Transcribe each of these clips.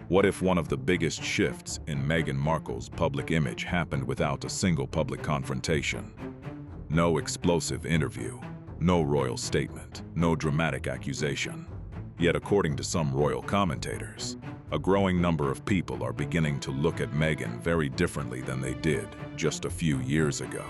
What if one of the biggest shifts in Meghan Markle's public image happened without a single public confrontation? No explosive interview, no royal statement, no dramatic accusation. Yet according to some royal commentators, a growing number of people are beginning to look at Meghan very differently than they did just a few years ago.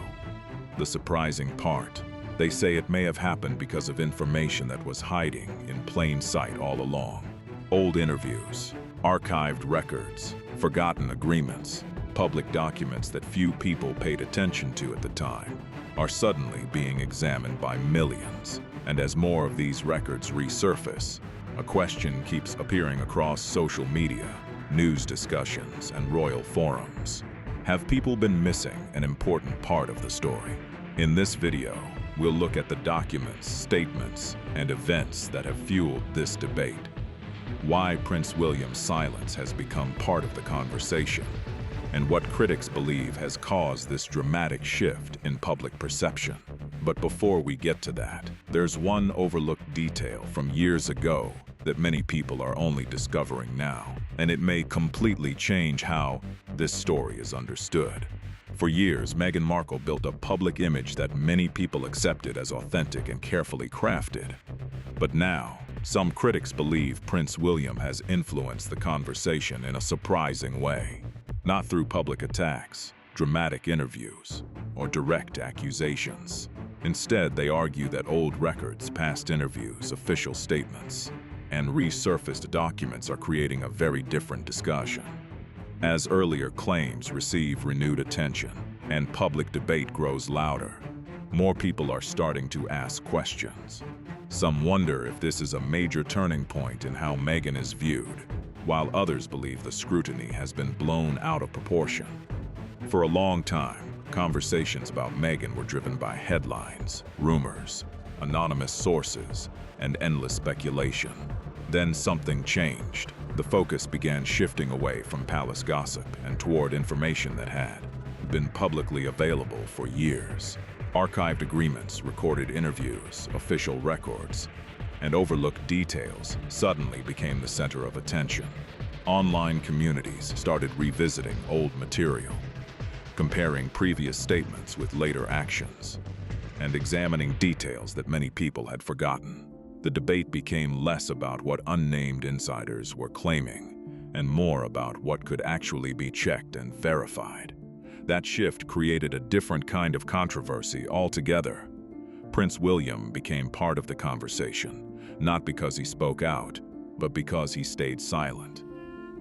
The surprising part, they say it may have happened because of information that was hiding in plain sight all along. Old interviews, archived records, forgotten agreements, public documents that few people paid attention to at the time, are suddenly being examined by millions. And as more of these records resurface, a question keeps appearing across social media, news discussions, and royal forums. Have people been missing an important part of the story? In this video, we'll look at the documents, statements, and events that have fueled this debate. Why Prince William's silence has become part of the conversation, and what critics believe has caused this dramatic shift in public perception. But before we get to that, there's one overlooked detail from years ago that many people are only discovering now, and it may completely change how this story is understood. For years, Meghan Markle built a public image that many people accepted as authentic and carefully crafted. But now, some critics believe Prince William has influenced the conversation in a surprising way. Not through public attacks, dramatic interviews, or direct accusations. Instead, they argue that old records, past interviews, official statements, and resurfaced documents are creating a very different discussion. As earlier claims receive renewed attention and public debate grows louder, more people are starting to ask questions. Some wonder if this is a major turning point in how Meghan is viewed, while others believe the scrutiny has been blown out of proportion. For a long time, conversations about Meghan were driven by headlines, rumors, anonymous sources, and endless speculation. Then something changed. The focus began shifting away from palace gossip and toward information that had been publicly available for years. Archived agreements, recorded interviews, official records, and overlooked details suddenly became the center of attention. Online communities started revisiting old material, comparing previous statements with later actions, and examining details that many people had forgotten. The debate became less about what unnamed insiders were claiming, and more about what could actually be checked and verified. That shift created a different kind of controversy altogether. Prince William became part of the conversation, not because he spoke out, but because he stayed silent.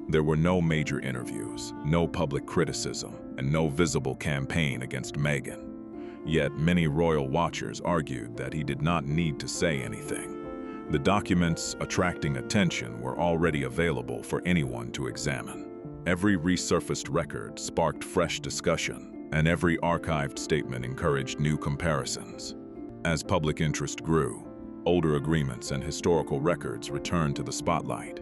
There were no major interviews, no public criticism, and no visible campaign against Meghan. Yet many royal watchers argued that he did not need to say anything. The documents attracting attention were already available for anyone to examine. Every resurfaced record sparked fresh discussion, and every archived statement encouraged new comparisons. As public interest grew, older agreements and historical records returned to the spotlight.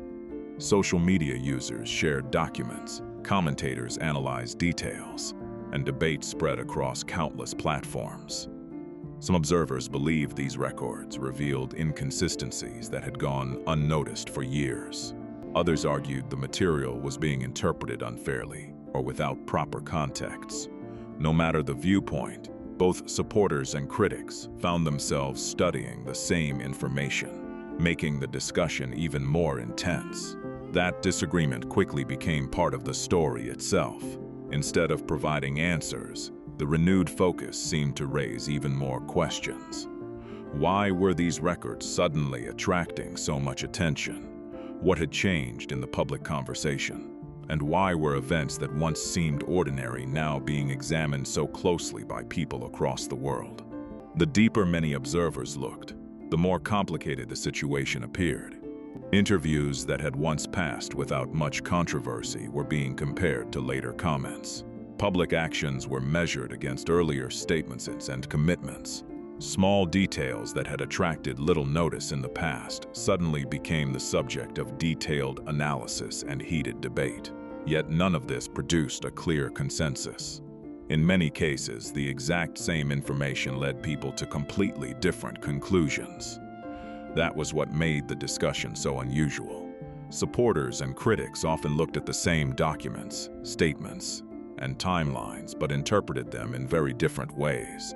Social media users shared documents, commentators analyzed details, and debate spread across countless platforms. Some observers believed these records revealed inconsistencies that had gone unnoticed for years. Others argued the material was being interpreted unfairly or without proper context. No matter the viewpoint, both supporters and critics found themselves studying the same information, making the discussion even more intense. That disagreement quickly became part of the story itself. Instead of providing answers, the renewed focus seemed to raise even more questions. Why were these records suddenly attracting so much attention? What had changed in the public conversation? And why were events that once seemed ordinary now being examined so closely by people across the world? The deeper many observers looked, the more complicated the situation appeared. Interviews that had once passed without much controversy were being compared to later comments. Public actions were measured against earlier statements and commitments. Small details that had attracted little notice in the past suddenly became the subject of detailed analysis and heated debate. Yet none of this produced a clear consensus. In many cases, the exact same information led people to completely different conclusions. That was what made the discussion so unusual. Supporters and critics often looked at the same documents, statements, and timelines, but interpreted them in very different ways.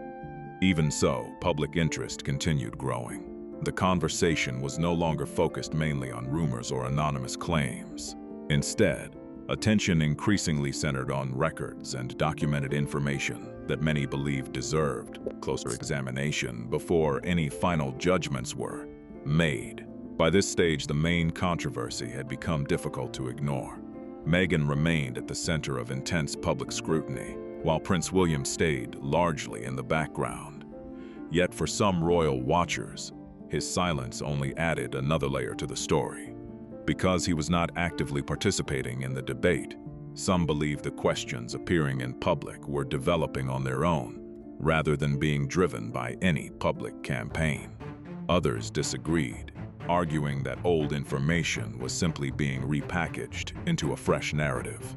Even so, public interest continued growing. The conversation was no longer focused mainly on rumors or anonymous claims. Instead, attention increasingly centered on records and documented information that many believed deserved closer examination before any final judgments were made. By this stage, the main controversy had become difficult to ignore. Meghan remained at the center of intense public scrutiny, while Prince William stayed largely in the background. Yet for some royal watchers, his silence only added another layer to the story. Because he was not actively participating in the debate, some believed the questions appearing in public were developing on their own, rather than being driven by any public campaign. Others disagreed, arguing that old information was simply being repackaged into a fresh narrative.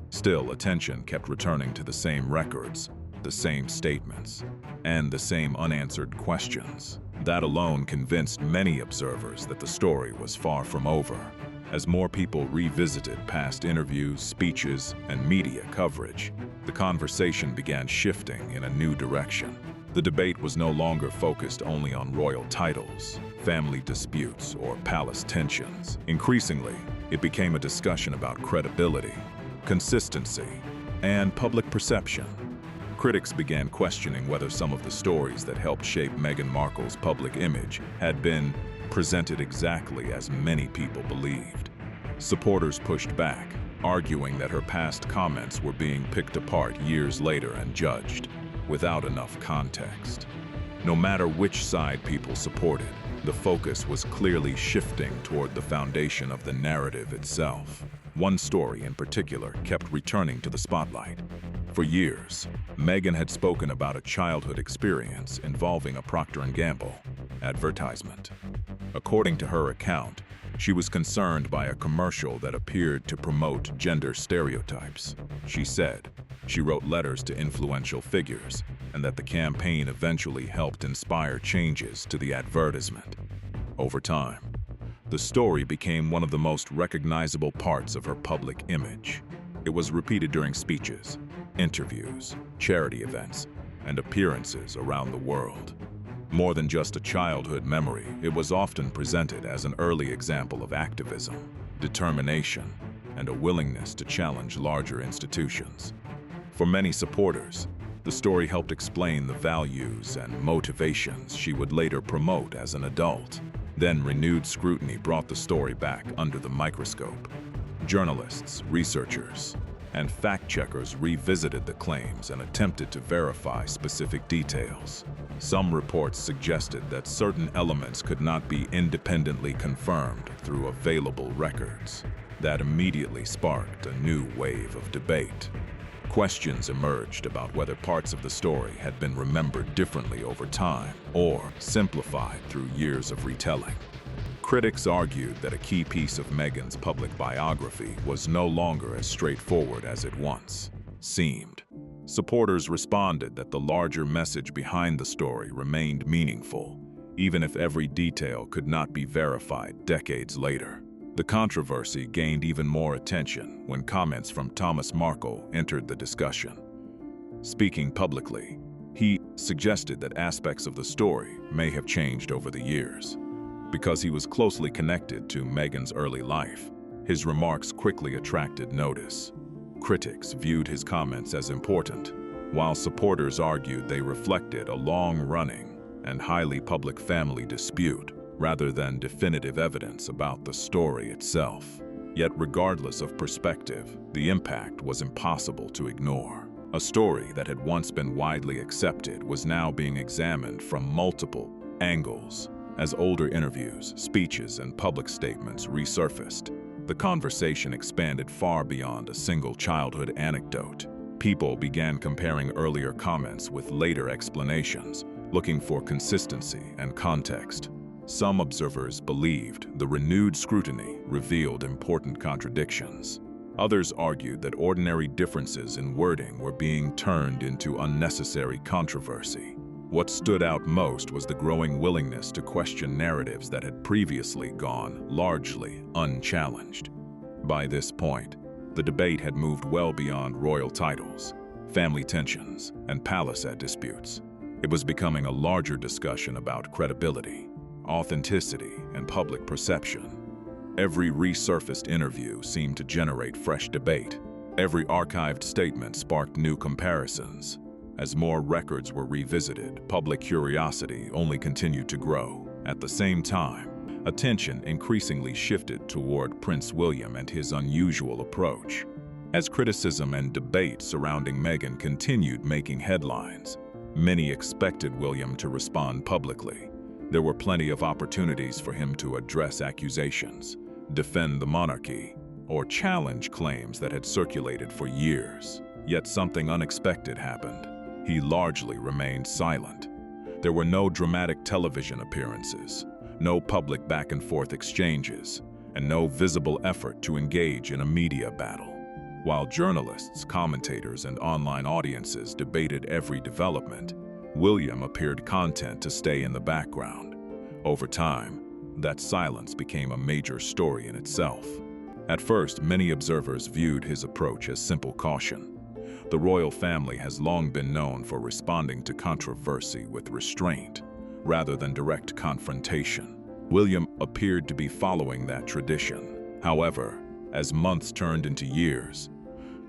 Still, attention kept returning to the same records, the same statements, and the same unanswered questions. That alone convinced many observers that the story was far from over. As more people revisited past interviews, speeches, and media coverage, the conversation began shifting in a new direction. The debate was no longer focused only on royal titles, family disputes, or palace tensions. Increasingly, it became a discussion about credibility, consistency, and public perception. Critics began questioning whether some of the stories that helped shape Meghan Markle's public image had been presented exactly as many people believed. Supporters pushed back, arguing that her past comments were being picked apart years later and judged without enough context. No matter which side people supported, the focus was clearly shifting toward the foundation of the narrative itself. One story in particular kept returning to the spotlight. For years, Meghan had spoken about a childhood experience involving a Procter & Gamble advertisement. According to her account, she was concerned by a commercial that appeared to promote gender stereotypes. She said she wrote letters to influential figures and that the campaign eventually helped inspire changes to the advertisement. Over time, the story became one of the most recognizable parts of her public image. It was repeated during speeches, interviews, charity events, and appearances around the world. More than just a childhood memory, it was often presented as an early example of activism, determination, and a willingness to challenge larger institutions. For many supporters, the story helped explain the values and motivations she would later promote as an adult. Then renewed scrutiny brought the story back under the microscope. Journalists, researchers, and fact-checkers revisited the claims and attempted to verify specific details. Some reports suggested that certain elements could not be independently confirmed through available records. That immediately sparked a new wave of debate. Questions emerged about whether parts of the story had been remembered differently over time or simplified through years of retelling. Critics argued that a key piece of Meghan's public biography was no longer as straightforward as it once seemed. Supporters responded that the larger message behind the story remained meaningful, even if every detail could not be verified decades later. The controversy gained even more attention when comments from Thomas Markle entered the discussion. Speaking publicly, he suggested that aspects of the story may have changed over the years. Because he was closely connected to Meghan's early life, his remarks quickly attracted notice. Critics viewed his comments as important, while supporters argued they reflected a long-running and highly public family dispute rather than definitive evidence about the story itself. Yet regardless of perspective, the impact was impossible to ignore. A story that had once been widely accepted was now being examined from multiple angles. As older interviews, speeches, and public statements resurfaced, the conversation expanded far beyond a single childhood anecdote. People began comparing earlier comments with later explanations, looking for consistency and context. Some observers believed the renewed scrutiny revealed important contradictions. Others argued that ordinary differences in wording were being turned into unnecessary controversy. What stood out most was the growing willingness to question narratives that had previously gone largely unchallenged. By this point, the debate had moved well beyond royal titles, family tensions, and palace disputes. It was becoming a larger discussion about credibility, authenticity, and public perception. Every resurfaced interview seemed to generate fresh debate. Every archived statement sparked new comparisons. As more records were revisited, public curiosity only continued to grow. At the same time, attention increasingly shifted toward Prince William and his unusual approach. As criticism and debate surrounding Meghan continued making headlines, many expected William to respond publicly. There were plenty of opportunities for him to address accusations, defend the monarchy, or challenge claims that had circulated for years. Yet something unexpected happened. He largely remained silent. There were no dramatic television appearances, no public back-and-forth exchanges, and no visible effort to engage in a media battle. While journalists, commentators, and online audiences debated every development, William appeared content to stay in the background. Over time, that silence became a major story in itself. At first, many observers viewed his approach as simple caution. The royal family has long been known for responding to controversy with restraint, rather than direct confrontation. William appeared to be following that tradition. However, as months turned into years,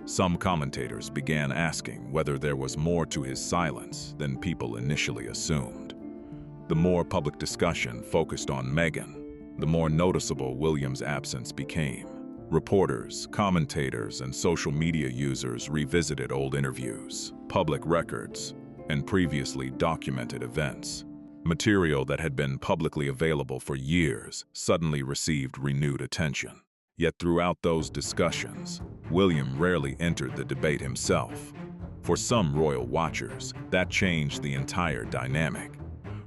some commentators began asking whether there was more to his silence than people initially assumed. The more public discussion focused on Meghan, the more noticeable William's absence became. Reporters, commentators, and social media users revisited old interviews, public records, and previously documented events. Material that had been publicly available for years suddenly received renewed attention. Yet throughout those discussions, William rarely entered the debate himself. For some royal watchers, that changed the entire dynamic.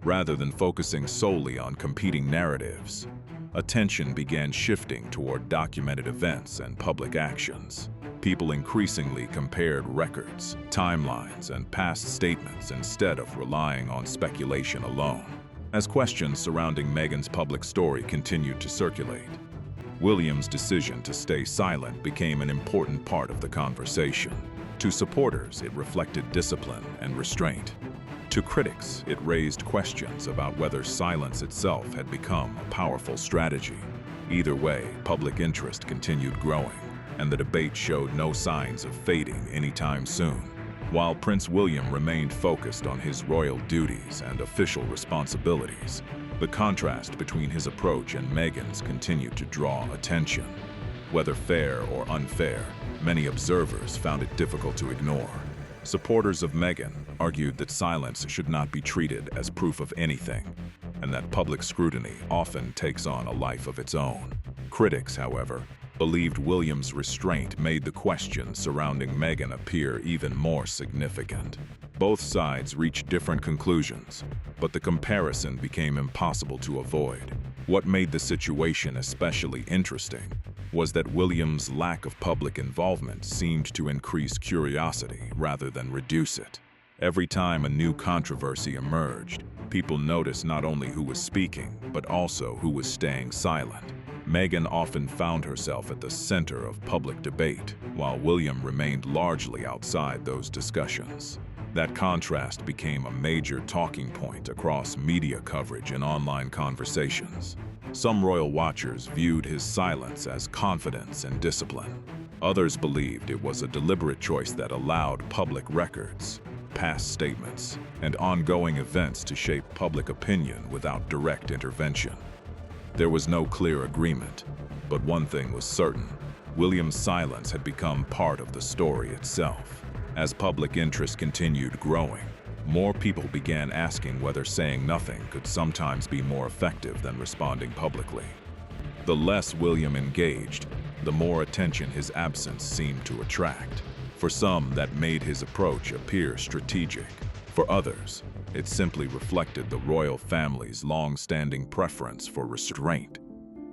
Rather than focusing solely on competing narratives, attention began shifting toward documented events and public actions. People increasingly compared records, timelines, and past statements instead of relying on speculation alone. As questions surrounding Meghan's public story continued to circulate, William's decision to stay silent became an important part of the conversation. To supporters, it reflected discipline and restraint. To critics, it raised questions about whether silence itself had become a powerful strategy. Either way, public interest continued growing, and the debate showed no signs of fading anytime soon. While Prince William remained focused on his royal duties and official responsibilities, the contrast between his approach and Meghan's continued to draw attention. Whether fair or unfair, many observers found it difficult to ignore. Supporters of Meghan argued that silence should not be treated as proof of anything, and that public scrutiny often takes on a life of its own. Critics, however, believed William's restraint made the questions surrounding Meghan appear even more significant. Both sides reached different conclusions, but the comparison became impossible to avoid. What made the situation especially interesting was that William's lack of public involvement seemed to increase curiosity rather than reduce it. Every time a new controversy emerged, people noticed not only who was speaking, but also who was staying silent. Meghan often found herself at the center of public debate, while William remained largely outside those discussions. That contrast became a major talking point across media coverage and online conversations. Some royal watchers viewed his silence as confidence and discipline. Others believed it was a deliberate choice that allowed public records, past statements, and ongoing events to shape public opinion without direct intervention. There was no clear agreement, but one thing was certain: William's silence had become part of the story itself. As public interest continued growing, more people began asking whether saying nothing could sometimes be more effective than responding publicly. The less William engaged, the more attention his absence seemed to attract. For some, that made his approach appear strategic. For others, it simply reflected the royal family's long-standing preference for restraint.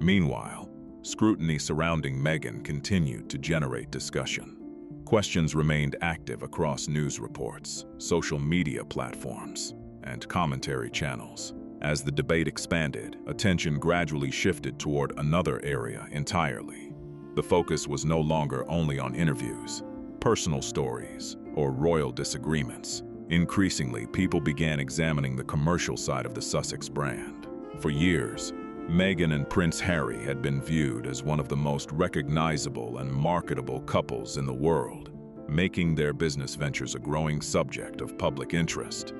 Meanwhile, scrutiny surrounding Meghan continued to generate discussion. Questions remained active across news reports, social media platforms, and commentary channels. As the debate expanded, attention gradually shifted toward another area entirely. The focus was no longer only on interviews, personal stories, or royal disagreements. Increasingly, people began examining the commercial side of the Sussex brand. For years, Meghan and Prince Harry had been viewed as one of the most recognizable and marketable couples in the world, making their business ventures a growing subject of public interest.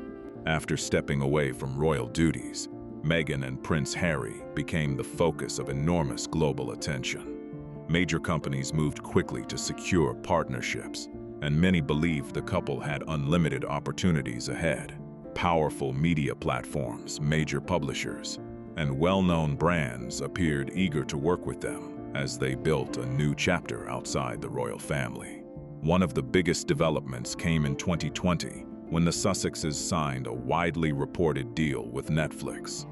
After stepping away from royal duties, Meghan and Prince Harry became the focus of enormous global attention. Major companies moved quickly to secure partnerships, and many believed the couple had unlimited opportunities ahead. Powerful media platforms, major publishers, and well-known brands appeared eager to work with them as they built a new chapter outside the royal family. One of the biggest developments came in 2020 when the Sussexes signed a widely reported deal with Netflix.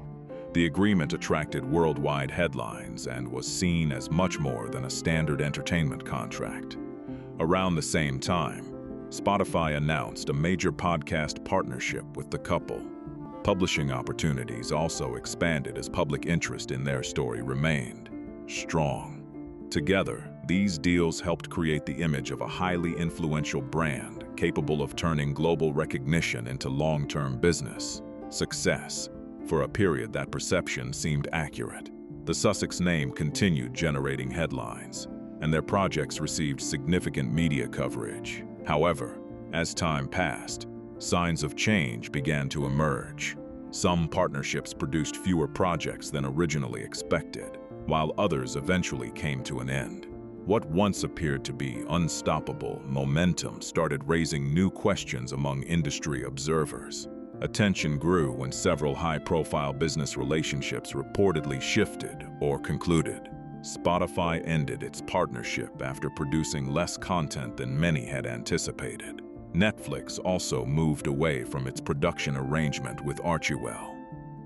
The agreement attracted worldwide headlines and was seen as much more than a standard entertainment contract. Around the same time, Spotify announced a major podcast partnership with the couple. Publishing opportunities also expanded as public interest in their story remained strong. Together, these deals helped create the image of a highly influential brand capable of turning global recognition into long-term business success. For a period, that perception seemed accurate. The Sussex name continued generating headlines, and their projects received significant media coverage. However, as time passed, signs of change began to emerge. Some partnerships produced fewer projects than originally expected, while others eventually came to an end. What once appeared to be unstoppable momentum started raising new questions among industry observers. Attention grew when several high-profile business relationships reportedly shifted or concluded. Spotify ended its partnership after producing less content than many had anticipated. Netflix also moved away from its production arrangement with Archewell.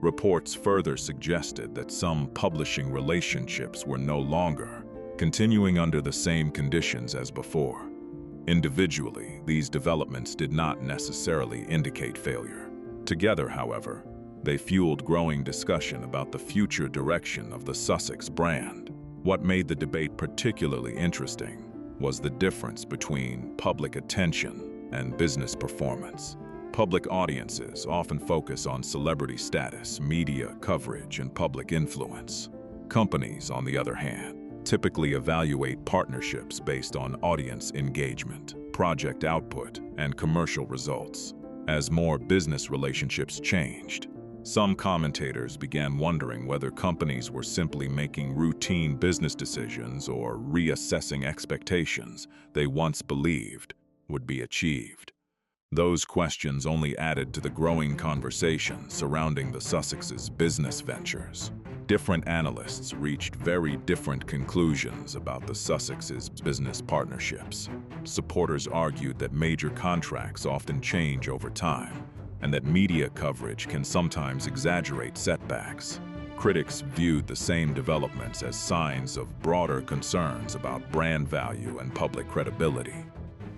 Reports further suggested that some publishing relationships were no longer continuing under the same conditions as before. Individually, these developments did not necessarily indicate failure. Together, however, they fueled growing discussion about the future direction of the Sussex brand. What made the debate particularly interesting was the difference between public attention and business performance. Public audiences often focus on celebrity status, media coverage, and public influence. Companies, on the other hand, typically evaluate partnerships based on audience engagement, project output, and commercial results. As more business relationships changed, some commentators began wondering whether companies were simply making routine business decisions or reassessing expectations they once believed would be achieved. Those questions only added to the growing conversation surrounding the Sussexes' business ventures. Different analysts reached very different conclusions about the Sussexes' business partnerships. Supporters argued that major contracts often change over time, and that media coverage can sometimes exaggerate setbacks. Critics viewed the same developments as signs of broader concerns about brand value and public credibility.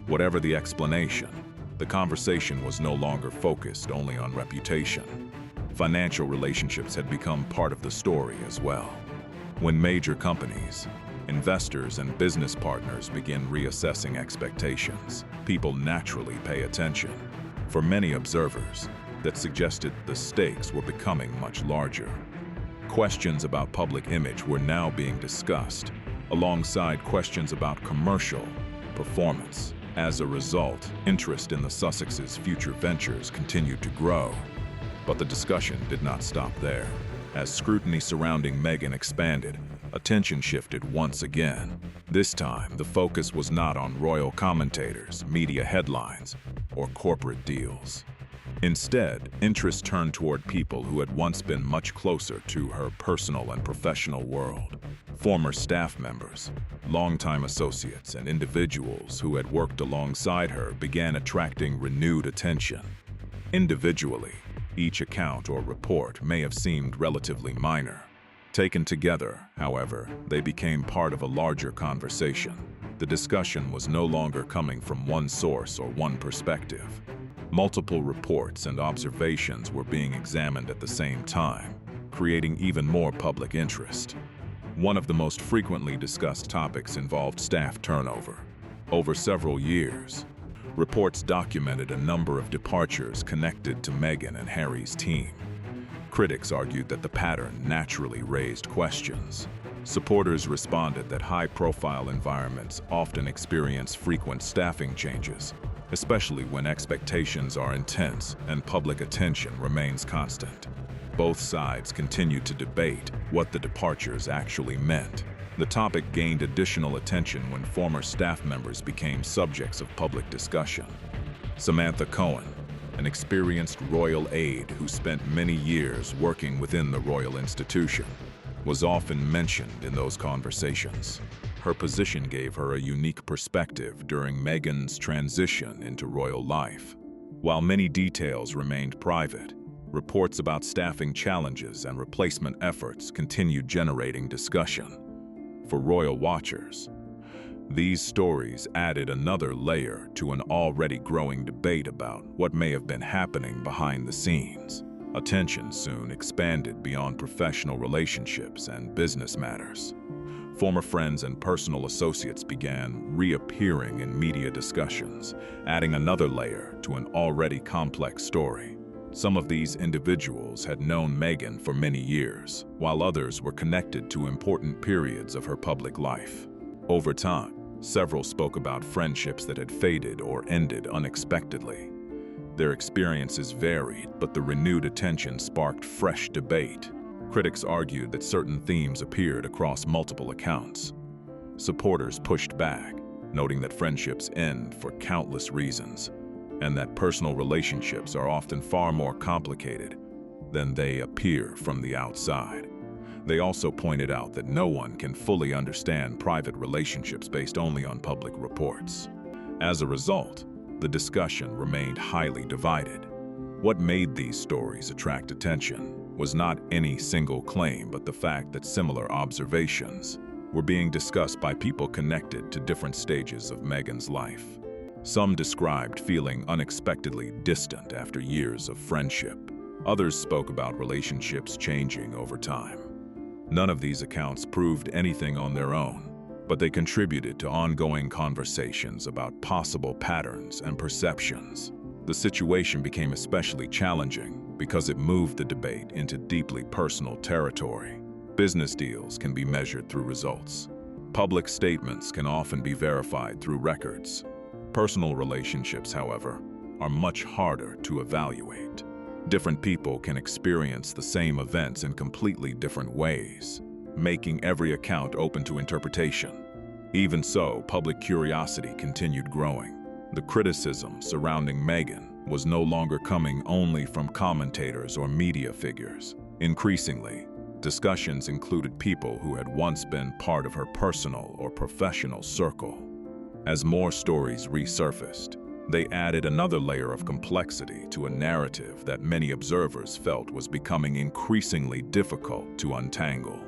Whatever the explanation, the conversation was no longer focused only on reputation. Financial relationships had become part of the story as well. When major companies, investors, and business partners begin reassessing expectations, people naturally pay attention. For many observers, that suggested the stakes were becoming much larger. Questions about public image were now being discussed, alongside questions about commercial performance. As a result, interest in the Sussexes' future ventures continued to grow. But the discussion did not stop there. As scrutiny surrounding Meghan expanded, attention shifted once again. This time, the focus was not on royal commentators, media headlines, or corporate deals. Instead, interest turned toward people who had once been much closer to her personal and professional world. Former staff members, longtime associates, and individuals who had worked alongside her began attracting renewed attention. Individually, each account or report may have seemed relatively minor. Taken together, however, they became part of a larger conversation. The discussion was no longer coming from one source or one perspective. Multiple reports and observations were being examined at the same time, creating even more public interest. One of the most frequently discussed topics involved staff turnover. Over several years, reports documented a number of departures connected to Meghan and Harry's team. Critics argued that the pattern naturally raised questions. Supporters responded that high-profile environments often experience frequent staffing changes, especially when expectations are intense and public attention remains constant. Both sides continued to debate what the departures actually meant. The topic gained additional attention when former staff members became subjects of public discussion. Samantha Cohen, an experienced royal aide who spent many years working within the royal institution, was often mentioned in those conversations. Her position gave her a unique perspective during Meghan's transition into royal life. While many details remained private, reports about staffing challenges and replacement efforts continued generating discussion. For royal watchers, these stories added another layer to an already growing debate about what may have been happening behind the scenes. Attention soon expanded beyond professional relationships and business matters. Former friends and personal associates began reappearing in media discussions, adding another layer to an already complex story. Some of these individuals had known Meghan for many years, while others were connected to important periods of her public life. Over time, several spoke about friendships that had faded or ended unexpectedly. Their experiences varied, but the renewed attention sparked fresh debate. Critics argued that certain themes appeared across multiple accounts. Supporters pushed back, noting that friendships end for countless reasons, and that personal relationships are often far more complicated than they appear from the outside. They also pointed out that no one can fully understand private relationships based only on public reports. As a result, the discussion remained highly divided. What made these stories attract attention was not any single claim, but the fact that similar observations were being discussed by people connected to different stages of Meghan's life. Some described feeling unexpectedly distant after years of friendship. Others spoke about relationships changing over time. None of these accounts proved anything on their own, but they contributed to ongoing conversations about possible patterns and perceptions. The situation became especially challenging because it moved the debate into deeply personal territory. Business deals can be measured through results. Public statements can often be verified through records. Personal relationships, however, are much harder to evaluate. Different people can experience the same events in completely different ways, making every account open to interpretation. Even so, public curiosity continued growing. The criticism surrounding Meghan was no longer coming only from commentators or media figures. Increasingly, discussions included people who had once been part of her personal or professional circle. As more stories resurfaced, they added another layer of complexity to a narrative that many observers felt was becoming increasingly difficult to untangle.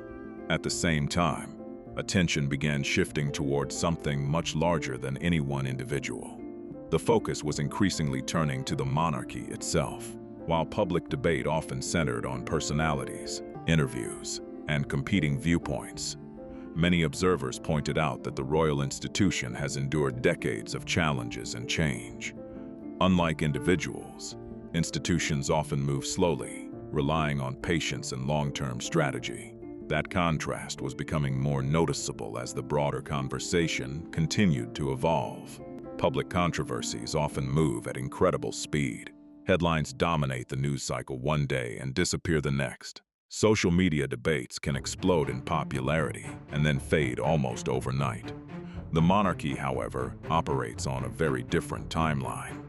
At the same time, attention began shifting towards something much larger than any one individual. The focus was increasingly turning to the monarchy itself. While public debate often centered on personalities, interviews, and competing viewpoints, many observers pointed out that the royal institution has endured decades of challenges and change. Unlike individuals, institutions often move slowly, relying on patience and long-term strategy. That contrast was becoming more noticeable as the broader conversation continued to evolve. Public controversies often move at incredible speed. Headlines dominate the news cycle one day and disappear the next. Social media debates can explode in popularity and then fade almost overnight. The monarchy, however, operates on a very different timeline.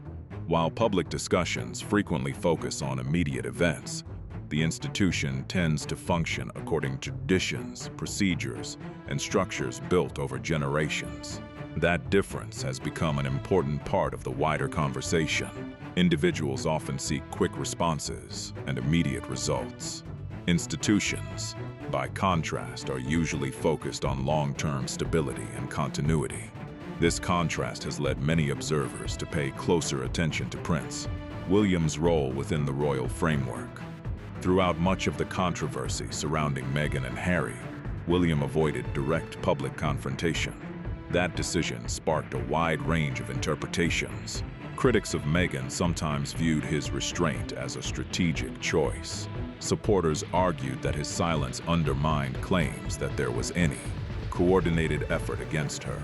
While public discussions frequently focus on immediate events, the institution tends to function according to traditions, procedures, and structures built over generations. That difference has become an important part of the wider conversation. Individuals often seek quick responses and immediate results. Institutions, by contrast, are usually focused on long-term stability and continuity. This contrast has led many observers to pay closer attention to Prince William's role within the royal framework. Throughout much of the controversy surrounding Meghan and Harry, William avoided direct public confrontation. That decision sparked a wide range of interpretations. Critics of Meghan sometimes viewed his restraint as a strategic choice. Supporters argued that his silence undermined claims that there was any coordinated effort against her.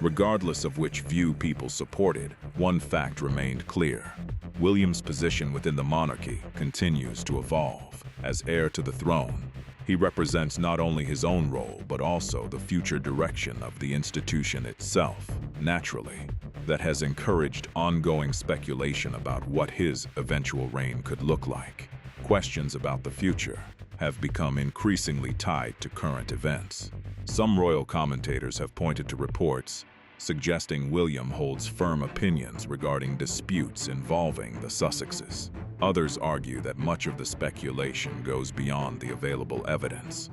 Regardless of which view people supported, one fact remained clear. William's position within the monarchy continues to evolve. As heir to the throne, he represents not only his own role but also the future direction of the institution itself. Naturally, that has encouraged ongoing speculation about what his eventual reign could look like. Questions about the future have become increasingly tied to current events. Some royal commentators have pointed to reports suggesting William holds firm opinions regarding disputes involving the Sussexes. Others argue that much of the speculation goes beyond the available evidence.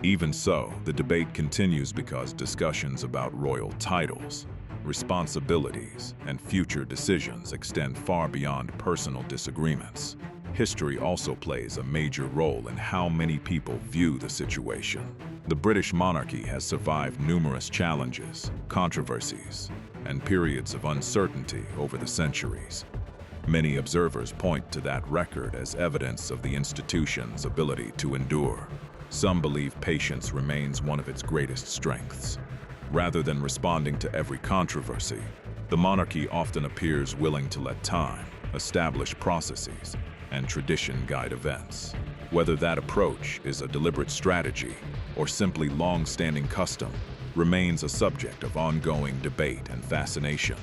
Even so, the debate continues because discussions about royal titles, responsibilities, and future decisions extend far beyond personal disagreements. History also plays a major role in how many people view the situation. The British monarchy has survived numerous challenges, controversies, and periods of uncertainty over the centuries. Many observers point to that record as evidence of the institution's ability to endure. Some believe patience remains one of its greatest strengths. Rather than responding to every controversy, the monarchy often appears willing to let time, establish processes, and tradition guide events. Whether that approach is a deliberate strategy or simply long-standing custom remains a subject of ongoing debate and fascination.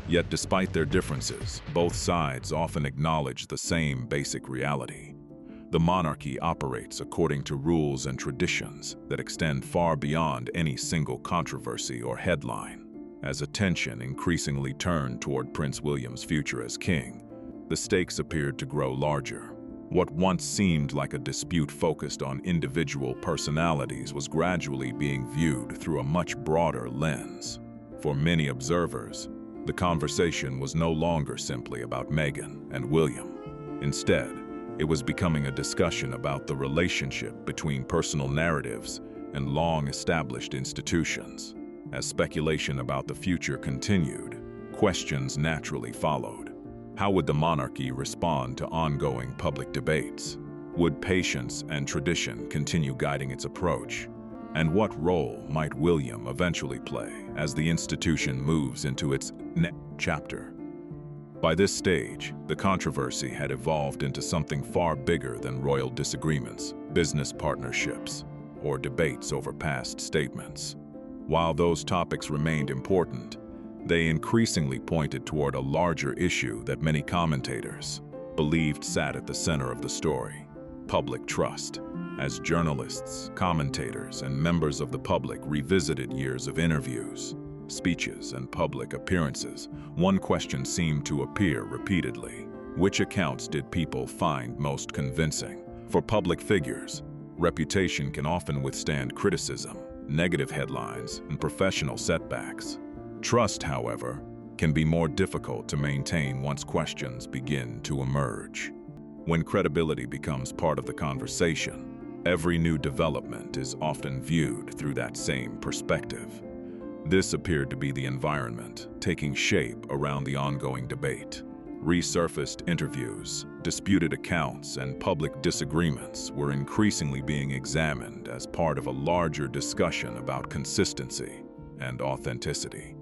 Yet despite their differences, both sides often acknowledge the same basic reality. The monarchy operates according to rules and traditions that extend far beyond any single controversy or headline. As attention increasingly turned toward Prince William's future as king, the stakes appeared to grow larger. What once seemed like a dispute focused on individual personalities was gradually being viewed through a much broader lens. For many observers, the conversation was no longer simply about Meghan and William. Instead, it was becoming a discussion about the relationship between personal narratives and long-established institutions. As speculation about the future continued, questions naturally followed. How would the monarchy respond to ongoing public debates? Would patience and tradition continue guiding its approach? And what role might William eventually play as the institution moves into its next chapter? By this stage, the controversy had evolved into something far bigger than royal disagreements, business partnerships, or debates over past statements. While those topics remained important, they increasingly pointed toward a larger issue that many commentators believed sat at the center of the story: public trust. As journalists, commentators, and members of the public revisited years of interviews, speeches, and public appearances, one question seemed to appear repeatedly: which accounts did people find most convincing? For public figures, reputation can often withstand criticism, negative headlines, and professional setbacks. Trust, however, can be more difficult to maintain once questions begin to emerge. When credibility becomes part of the conversation, every new development is often viewed through that same perspective. This appeared to be the environment taking shape around the ongoing debate. Resurfaced interviews, disputed accounts, and public disagreements were increasingly being examined as part of a larger discussion about consistency and authenticity.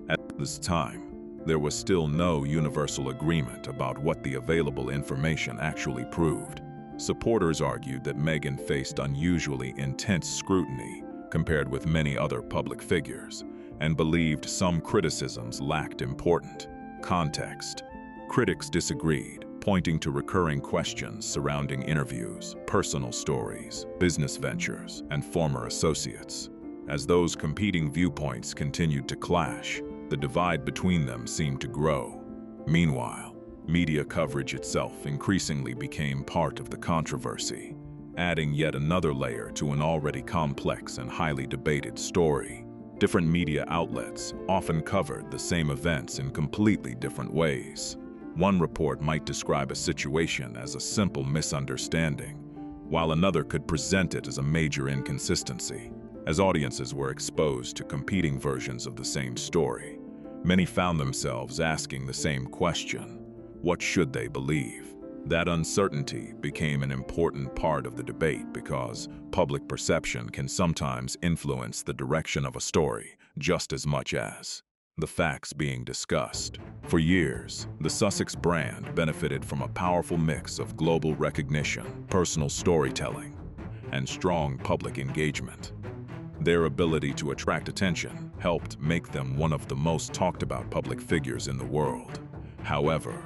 At this time, there was still no universal agreement about what the available information actually proved. Supporters argued that Meghan faced unusually intense scrutiny compared with many other public figures, and believed some criticisms lacked important context. Critics disagreed, pointing to recurring questions surrounding interviews, personal stories, business ventures, and former associates. As those competing viewpoints continued to clash, the divide between them seemed to grow. Meanwhile, media coverage itself increasingly became part of the controversy, adding yet another layer to an already complex and highly debated story. Different media outlets often covered the same events in completely different ways. One report might describe a situation as a simple misunderstanding, while another could present it as a major inconsistency. As audiences were exposed to competing versions of the same story, many found themselves asking the same question: what should they believe? That uncertainty became an important part of the debate because public perception can sometimes influence the direction of a story just as much as the facts being discussed. For years, the Sussex brand benefited from a powerful mix of global recognition, personal storytelling, and strong public engagement. Their ability to attract attention helped make them one of the most talked about public figures in the world. However,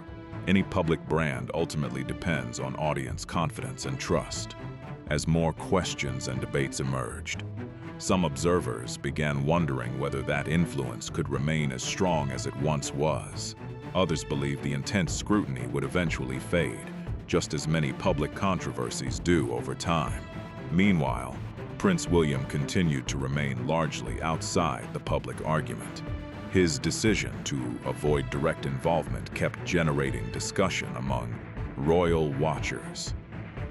any public brand ultimately depends on audience confidence and trust. As more questions and debates emerged, some observers began wondering whether that influence could remain as strong as it once was. Others believed the intense scrutiny would eventually fade, just as many public controversies do over time. Meanwhile, Prince William continued to remain largely outside the public argument. His decision to avoid direct involvement kept generating discussion among royal watchers.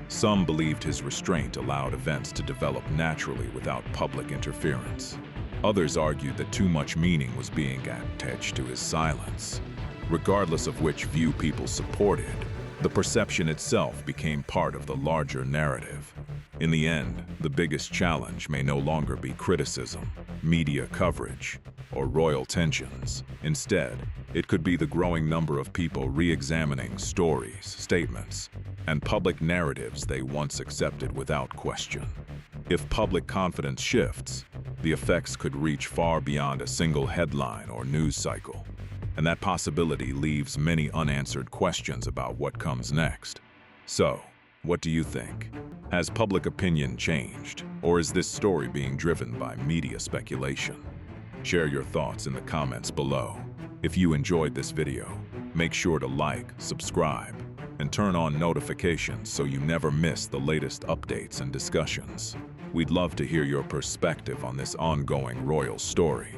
Some believed his restraint allowed events to develop naturally without public interference. Others argued that too much meaning was being attached to his silence. Regardless of which view people supported, the perception itself became part of the larger narrative. In the end, the biggest challenge may no longer be criticism, media coverage, or royal tensions. Instead, it could be the growing number of people re-examining stories, statements, and public narratives they once accepted without question. If public confidence shifts, the effects could reach far beyond a single headline or news cycle, and that possibility leaves many unanswered questions about what comes next. So, what do you think? Has public opinion changed, or is this story being driven by media speculation? Share your thoughts in the comments below. If you enjoyed this video, make sure to like, subscribe, and turn on notifications so you never miss the latest updates and discussions. We'd love to hear your perspective on this ongoing royal story.